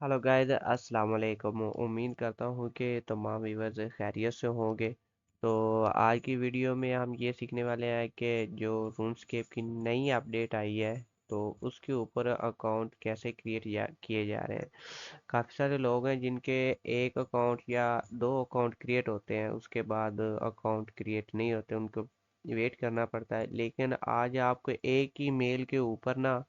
Hello guys, अस्सलाम वालेकुम। उम्मीद करता हूँ कि तमाम व्यूवर्स खैरियत से होंगे। तो आज की वीडियो में हम ये सीखने वाले हैं कि जो रूनस्केप की नई अपडेट आई है तो उसके ऊपर अकाउंट कैसे किए जा रहे हैं। काफ़ी सारे लोग हैं जिनके एक अकाउंट या दो अकाउंट क्रिएट होते हैं, उसके बाद अकाउंट क्रिएट नहीं होते, उनको वेट करना पड़ता है। लेकिन आज आपको एक ही मेल के ऊपर ना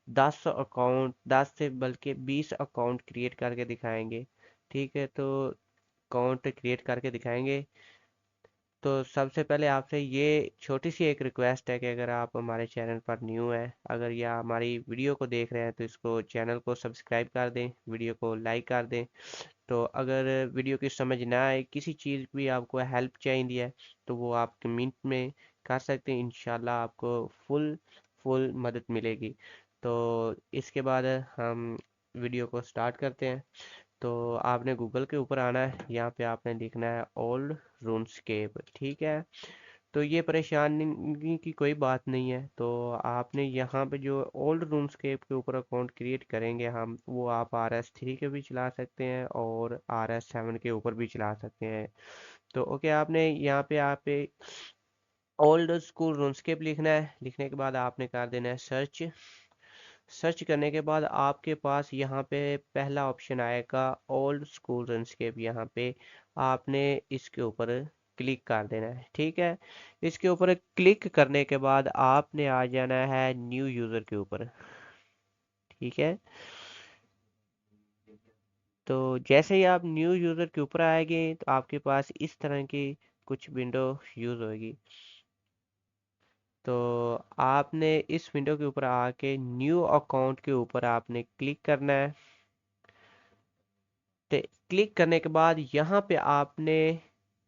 10 अकाउंट, 10 से बल्कि 20 अकाउंट क्रिएट करके दिखाएंगे। ठीक है, तो अकाउंट क्रिएट करके दिखाएंगे। तो सबसे पहले आपसे ये छोटी सी एक रिक्वेस्ट है कि अगर आप हमारे चैनल पर न्यू हैं, अगर या हमारी वीडियो को देख रहे हैं, तो इसको चैनल को सब्सक्राइब कर दें, वीडियो को लाइक कर दें। तो अगर वीडियो की समझ ना आए, किसी चीज़ की आपको हेल्प चाहिए है, तो वो आप कमेंट में कर सकते हैं। इंशाल्लाह आपको फुल फुल मदद मिलेगी। तो इसके बाद हम वीडियो को स्टार्ट करते हैं। तो आपने गूगल के ऊपर आना है, यहाँ पे आपने लिखना है ओल्ड रूनस्केप। ठीक है, तो ये परेशानी की कोई बात नहीं है। तो आपने यहाँ पे जो ओल्ड रूनस्केप के ऊपर अकाउंट क्रिएट करेंगे हम, वो आप RS3 के भी चला सकते हैं और RS7 के ऊपर भी चला सकते हैं। तो ओके, आपने यहाँ पे ओल्ड स्कूल रूनस्केप लिखना है। लिखने के बाद आपने कर देना है सर्च। सर्च करने के बाद आपके पास यहाँ पे पहला ऑप्शन आएगा ओल्ड स्कूल रूनस्केप। यहाँ पे आपने इसके ऊपर क्लिक कर देना है। ठीक है, इसके ऊपर क्लिक करने के बाद आपने आ जाना है न्यू यूज़र के ऊपर। ठीक है, तो जैसे ही आप न्यू यूज़र के ऊपर आएंगे तो आपके पास इस तरह की कुछ विंडो यूज़ होगी। तो आपने इस विंडो के ऊपर आके न्यू अकाउंट के ऊपर आपने क्लिक करना है। तो क्लिक करने के बाद यहाँ पे आपने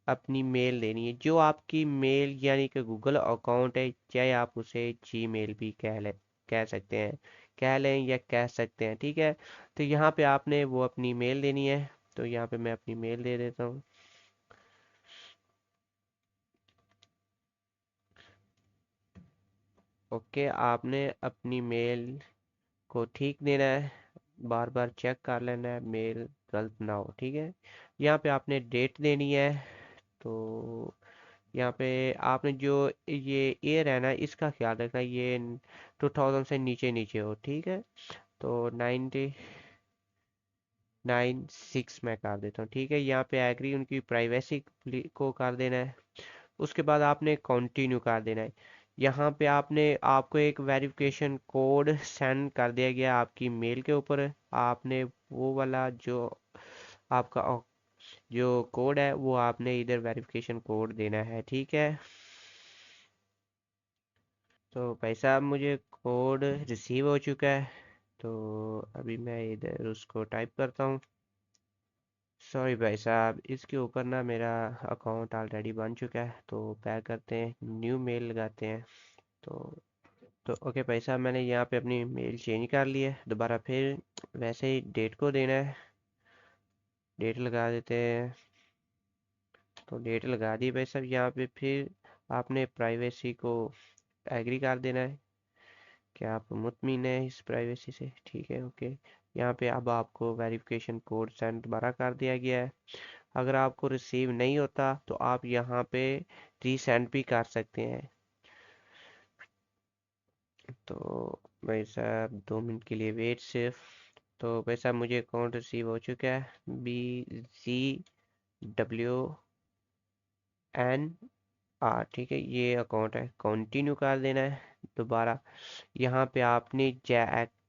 अपनी मेल देनी है, जो आपकी मेल यानी कि गूगल अकाउंट है, चाहे आप उसे जीमेल भी कह सकते हैं, कह लें या कह सकते हैं। ठीक है, तो यहाँ पे आपने वो अपनी मेल देनी है। तो यहाँ पे मैं अपनी मेल दे देता हूँ। ओके, आपने अपनी मेल को ठीक देना है, बार बार चेक कर लेना है मेल गलत ना हो। ठीक है, यहाँ पे आपने डेट देनी है। तो यहाँ पे आपने जो ये ईयर है ना, इसका ख्याल रखना ये 2000 से नीचे नीचे हो। ठीक है, तो 1996 मैं कर देता हूँ। ठीक है, यहाँ पे एग्री उनकी प्राइवेसी को कर देना है। उसके बाद आपने कंटिन्यू कर देना है। यहाँ पे आपको एक वेरिफिकेशन कोड सेंड कर दिया गया आपकी मेल के ऊपर। आपने वो वाला जो आपका जो कोड है वो आपने इधर वेरिफिकेशन कोड देना है। ठीक है, तो भाई साहब मुझे कोड रिसीव हो चुका है। तो अभी मैं इधर उसको टाइप करता हूँ। सॉरी भाई साहब, इसके ऊपर ना मेरा अकाउंट ऑलरेडी बन चुका है। तो क्या करते हैं, न्यू मेल लगाते हैं। तो ओके भाई साहब, मैंने यहाँ पे अपनी मेल चेंज कर ली है। दोबारा फिर वैसे ही डेट को देना है, डेट लगा देते हैं। तो डेट लगा दी भाई साहब। यहाँ पे फिर आपने प्राइवेसी को एग्री कर देना है कि आप मुतमिन हैं इस प्राइवेसी से। ठीक है, ओके। यहाँ पे अब आपको वेरिफिकेशन कोड सेंड दोबारा कर दिया गया है। अगर आपको रिसीव नहीं होता तो आप यहाँ पे रीसेंड भी कर सकते हैं। तो भाई साहब 2 मिनट के लिए वेट सिर्फ। तो भाई साहब मुझे अकाउंट रिसीव हो चुका है। BZWN। ठीक है, ये अकाउंट है, कंटिन्यू कर देना है दोबारा। यहाँ पे आपने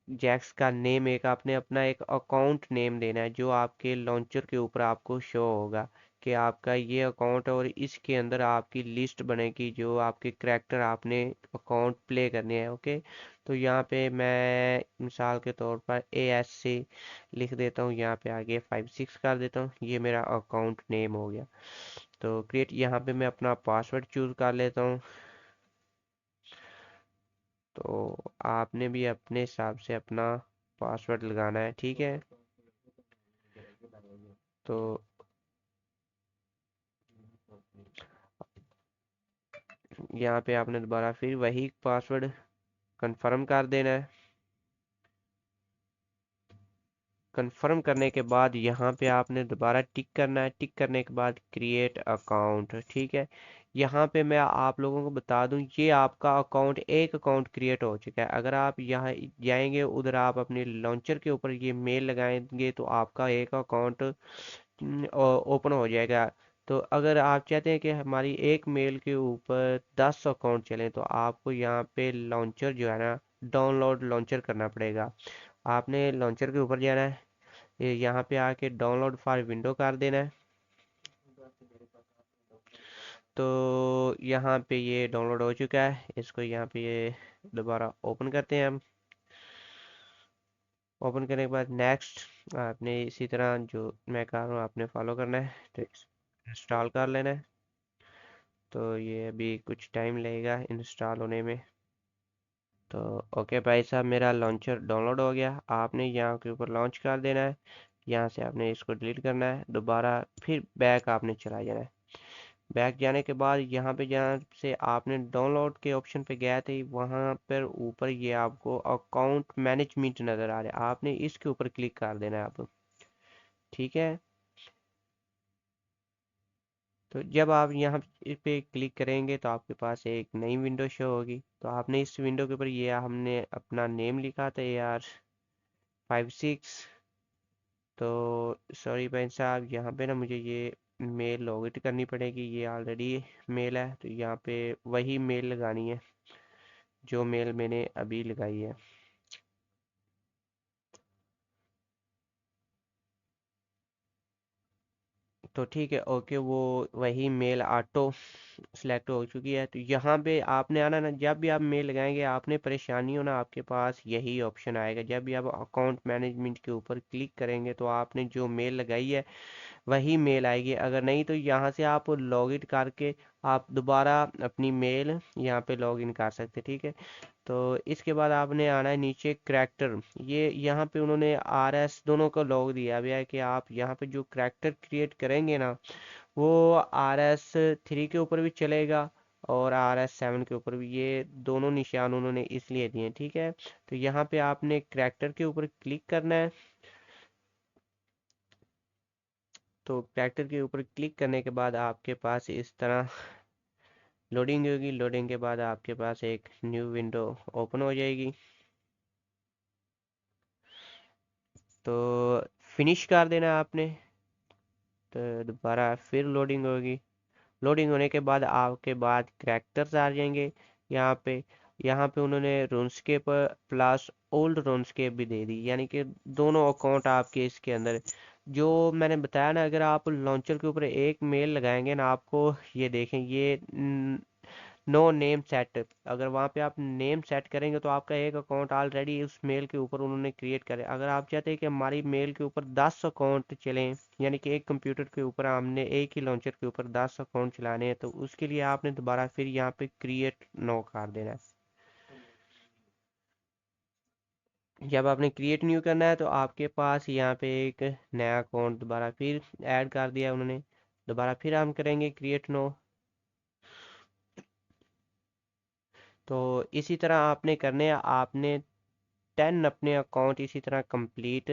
जैक्स का नेम, एक आपने अपना एक अकाउंट नेम देना है जो आपके लॉन्चर के ऊपर आपको शो होगा कि आपका ये अकाउंट है, और इसके अंदर आपकी लिस्ट बनेगी जो आपके करैक्टर आपने अकाउंट प्ले करने हैं। ओके, तो यहाँ पे मैं मिसाल के तौर पर ASC लिख देता हूँ, यहाँ पे आगे 56 कर देता हूँ। ये मेरा अकाउंट नेम हो गया। तो क्रिएट, यहाँ पे मैं अपना पासवर्ड चूज कर लेता हूँ। तो आपने भी अपने हिसाब से अपना पासवर्ड लगाना है। ठीक है, तो यहाँ पे आपने दोबारा फिर वही पासवर्ड कंफर्म कर देना है। कंफर्म करने के बाद यहाँ पे आपने दोबारा टिक करना है। टिक करने के बाद क्रिएट अकाउंट, ठीक है। यहाँ पे मैं आप लोगों को बता दूं, ये आपका अकाउंट, एक अकाउंट क्रिएट हो चुका है। अगर आप यहाँ जाएंगे, उधर आप अपने लॉन्चर के ऊपर ये मेल लगाएंगे तो आपका एक अकाउंट ओपन हो जाएगा। तो अगर आप चाहते हैं कि हमारी एक मेल के ऊपर 10 अकाउंट चलें तो आपको यहाँ पे लॉन्चर जो है ना, डाउनलोड लॉन्चर करना पड़ेगा। आपने लॉन्चर के ऊपर जाना है, यहाँ पे आके डाउनलोड फॉर विंडो कर देना है। तो यहाँ पे ये डाउनलोड हो चुका है, इसको यहाँ पे ये दोबारा ओपन करते हैं हम। ओपन करने के बाद नेक्स्ट आपने इसी तरह जो मैं कह रहा हूँ आपने फॉलो करना है, तो इंस्टॉल कर लेना है। तो ये अभी कुछ टाइम लगेगा इंस्टॉल होने में। तो ओके भाई साहब, मेरा लॉन्चर डाउनलोड हो गया। आपने यहाँ के ऊपर लॉन्च कर देना है। यहाँ से आपने इसको डिलीट करना है, दोबारा फिर बैक आपने चला जाना है। बैक जाने के बाद यहाँ पे जहाँ से आपने डाउनलोड के ऑप्शन पे गए थे, वहाँ पर ऊपर ये आपको अकाउंट मैनेजमेंट नज़र आ रहा है, आपने इसके ऊपर क्लिक कर देना है आप, ठीक है। तो जब आप यहाँ पे क्लिक करेंगे तो आपके पास एक नई विंडो शो होगी। तो आपने इस विंडो के ऊपर ये हमने अपना नेम लिखा था AR56। तो सॉरी भाई साहब, यहाँ पे ना मुझे ये मेल लॉगिन करनी पड़ेगी, ये ऑलरेडी मेल है, तो यहाँ पे वही मेल लगानी है जो मेल मैंने अभी लगाई है। तो ठीक है, ओके, वो वही मेल ऑटो सिलेक्ट हो चुकी है। तो यहाँ पे आपने आना ना, जब भी आप मेल लगाएंगे आपने परेशानी हो ना, आपके पास यही ऑप्शन आएगा। जब भी आप अकाउंट मैनेजमेंट के ऊपर क्लिक करेंगे तो आपने जो मेल लगाई है वही मेल आएगी। अगर नहीं तो यहाँ से आप लॉगिन करके आप दोबारा अपनी मेल यहाँ पे लॉगिन कर सकते, ठीक है। तो इसके बाद आपने आना है नीचे करैक्टर, ये यहाँ पे उन्होंने RS दोनों को लॉग दिया हुआ है कि आप यहाँ पे जो करैक्टर क्रिएट करेंगे ना, वो RS3 के ऊपर भी चलेगा और RS7 के ऊपर भी। ये दोनों निशान उन्होंने इसलिए दिए हैं, ठीक है। तो यहाँ पे आपने करैक्टर के ऊपर क्लिक करना है। तो करैक्टर के ऊपर क्लिक करने के बाद आपके पास इस तरह लोडिंग होगी। लोडिंग के बाद आपके पास एक न्यू विंडो ओपन हो जाएगी। तो फिनिश कर देना है आपने। तो दोबारा फिर लोडिंग होगी। लोडिंग होने के बाद आपके बाद करैक्टर्स आ जाएंगे यहाँ पे। यहाँ पे उन्होंने रूनस्केप प्लस ओल्ड रूनस्केप भी दे दी, यानी कि दोनों अकाउंट आपके इसके अंदर। जो मैंने बताया ना, अगर आप लॉन्चर के ऊपर एक मेल लगाएंगे ना, आपको ये देखें, ये नो नेम सेट, अगर वहाँ पे आप नेम सेट करेंगे तो आपका एक अकाउंट ऑलरेडी उस मेल के ऊपर उन्होंने क्रिएट करे। अगर आप चाहते हैं कि हमारी मेल के ऊपर 10 अकाउंट चलें, यानी कि एक कंप्यूटर के ऊपर हमने एक ही लॉन्चर के ऊपर 10 अकाउंट चलाने हैं, तो उसके लिए आपने दोबारा फिर यहाँ पे क्रिएट नो कर देना है। जब आपने क्रिएट न्यू करना है तो आपके पास यहाँ पे एक नया अकाउंट दोबारा फिर ऐड कर दिया उन्होंने। दोबारा फिर हम करेंगे क्रिएट नो। तो इसी तरह आपने करने हैं, आपने 10 अपने अकाउंट इसी तरह कंप्लीट।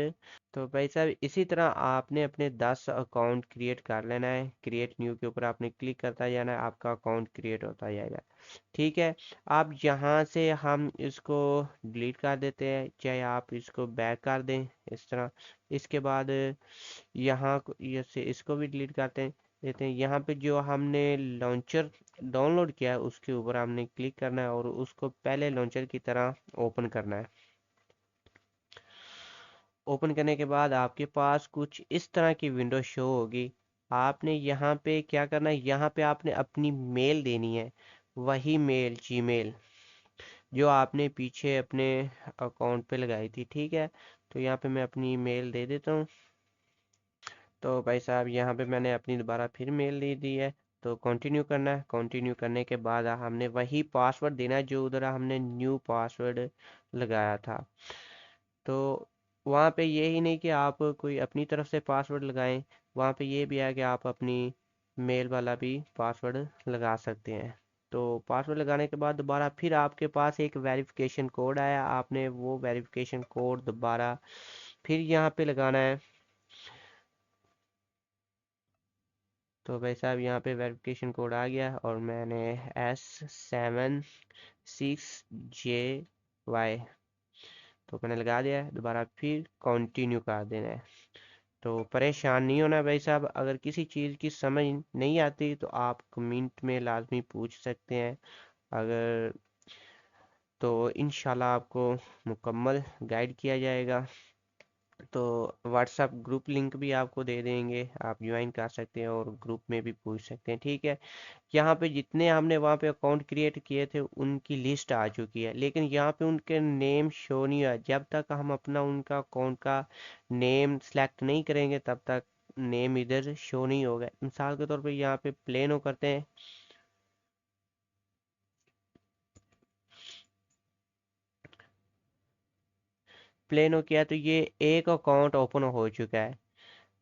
तो भाई साहब, इसी तरह आपने अपने 10 अकाउंट क्रिएट कर लेना है। क्रिएट न्यू के ऊपर आपने क्लिक करता जाना है, आपका अकाउंट क्रिएट होता जाएगा, ठीक है। अब यहाँ से हम इसको डिलीट कर देते हैं, चाहे आप इसको बैक कर दें इस तरह। इसके बाद यहाँ से इसको भी डिलीट करते हैं, देते हैं। यहाँ पे जो हमने लॉन्चर डाउनलोड किया है उसके ऊपर हमने क्लिक करना है और उसको पहले लॉन्चर की तरह ओपन करना है। ओपन करने के बाद आपके पास कुछ इस तरह की विंडो शो होगी। आपने यहाँ पे क्या करना है, यहाँ पे आपने अपनी मेल देनी है, वही मेल, जीमेल जो आपने पीछे अपने अकाउंट पे लगाई थी, ठीक है। तो यहाँ पे मैं अपनी मेल दे देता हूँ। तो भाई साहब, यहाँ पे मैंने अपनी दोबारा फिर मेल दे दी है। तो कंटिन्यू करना है। कंटिन्यू करने के बाद हमने वही पासवर्ड देना है जो उधर हमने न्यू पासवर्ड लगाया था। तो वहाँ पे ये ही नहीं कि आप कोई अपनी तरफ से पासवर्ड लगाएं, वहाँ पे ये भी है कि आप अपनी मेल वाला भी पासवर्ड लगा सकते हैं। तो पासवर्ड लगाने के बाद दोबारा फिर आपके पास एक वेरिफिकेशन कोड आया, आपने वो वेरिफिकेशन कोड दोबारा फिर यहाँ पे लगाना है। तो भाई साहब यहाँ पे वेरिफिकेशन कोड आ गया और मैंने S76JY तो मैंने लगा दिया है। दोबारा फिर कंटिन्यू कर देना है। तो परेशान नहीं होना भाई साहब, अगर किसी चीज़ की समझ नहीं आती तो आप कमेंट में लाजमी पूछ सकते हैं। अगर तो इंशाल्लाह आपको मुकम्मल गाइड किया जाएगा। तो व्हाट्सएप ग्रुप लिंक भी आपको दे देंगे, आप ज्वाइन कर सकते हैं और ग्रुप में भी पूछ सकते हैं, ठीक है। यहाँ पे जितने हमने वहाँ पे अकाउंट क्रिएट किए थे उनकी लिस्ट आ चुकी है, लेकिन यहाँ पे उनके नेम शो नहीं हुआ। जब तक हम अपना उनका अकाउंट का नेम सेलेक्ट नहीं करेंगे तब तक नेम इधर शो नहीं होगा। मिसाल के तौर पे यहाँ पे प्लेनो करते हैं। प्लेनो किया तो ये एक अकाउंट ओपन हो चुका है।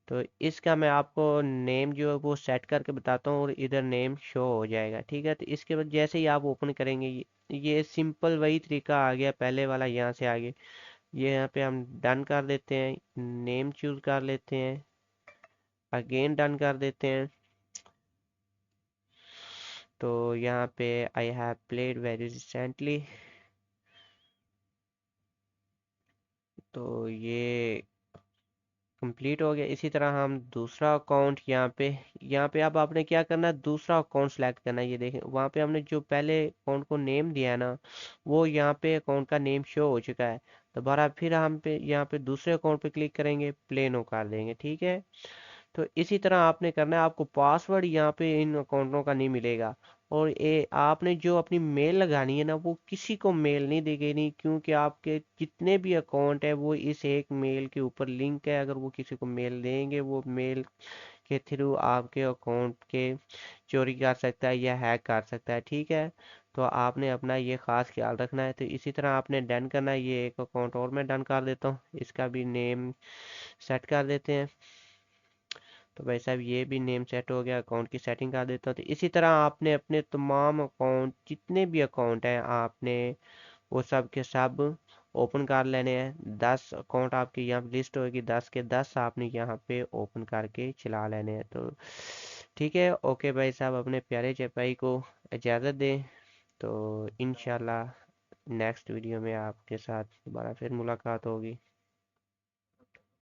तो इसका मैं आपको नेम जो है वो सेट करके बताता हूँ और इधर नेम शो हो जाएगा, ठीक है। तो इसके बाद जैसे ही आप ओपन करेंगे ये सिंपल वही तरीका आ गया पहले वाला, यहाँ से आगे ये यहाँ पे हम डन कर देते हैं, नेम चूज कर लेते हैं, अगेन डन कर देते हैं। तो यहाँ पे I have played very recently, तो ये कंप्लीट हो गया। इसी तरह हम दूसरा अकाउंट यहाँ पे अब आपने क्या करना है, दूसरा अकाउंट सेलेक्ट करना है। ये देखें वहाँ पे हमने जो पहले अकाउंट को नेम दिया है ना, वो यहाँ पे अकाउंट का नेम शो हो चुका है। दोबारा फिर हम पे यहाँ पे दूसरे अकाउंट पे क्लिक करेंगे, प्लेनो कर देंगे, ठीक है। तो इसी तरह आपने करना है। आपको पासवर्ड यहाँ पे इन अकाउंटों का नहीं मिलेगा। और ये आपने जो अपनी मेल लगानी है ना, वो किसी को मेल नहीं देगी नहीं, क्योंकि आपके जितने भी अकाउंट है वो इस एक मेल के ऊपर लिंक है। अगर वो किसी को मेल देंगे, वो मेल के थ्रू आपके अकाउंट के चोरी कर सकता है या हैक कर सकता है, ठीक है। तो आपने अपना ये खास ख्याल रखना है। तो इसी तरह आपने डन करना है। ये एक अकाउंट और मैं डन कर देता हूँ, इसका भी नेम सेट कर देते हैं। तो भाई साहब ये भी नेम सेट हो गया, अकाउंट की सेटिंग कर देता हूँ। तो इसी तरह आपने अपने तमाम अकाउंट जितने भी अकाउंट हैं आपने वो सब के सब ओपन कर लेने हैं। 10 अकाउंट आपकी यहाँ लिस्ट होगी, 10 के 10 आपने यहाँ पे ओपन करके चला लेने हैं। तो ठीक है, ओके भाई साहब, अपने प्यारे चपाई को इजाज़त दें। तो इंशाल्लाह नेक्स्ट वीडियो में आपके साथ दोबारा फिर मुलाकात होगी।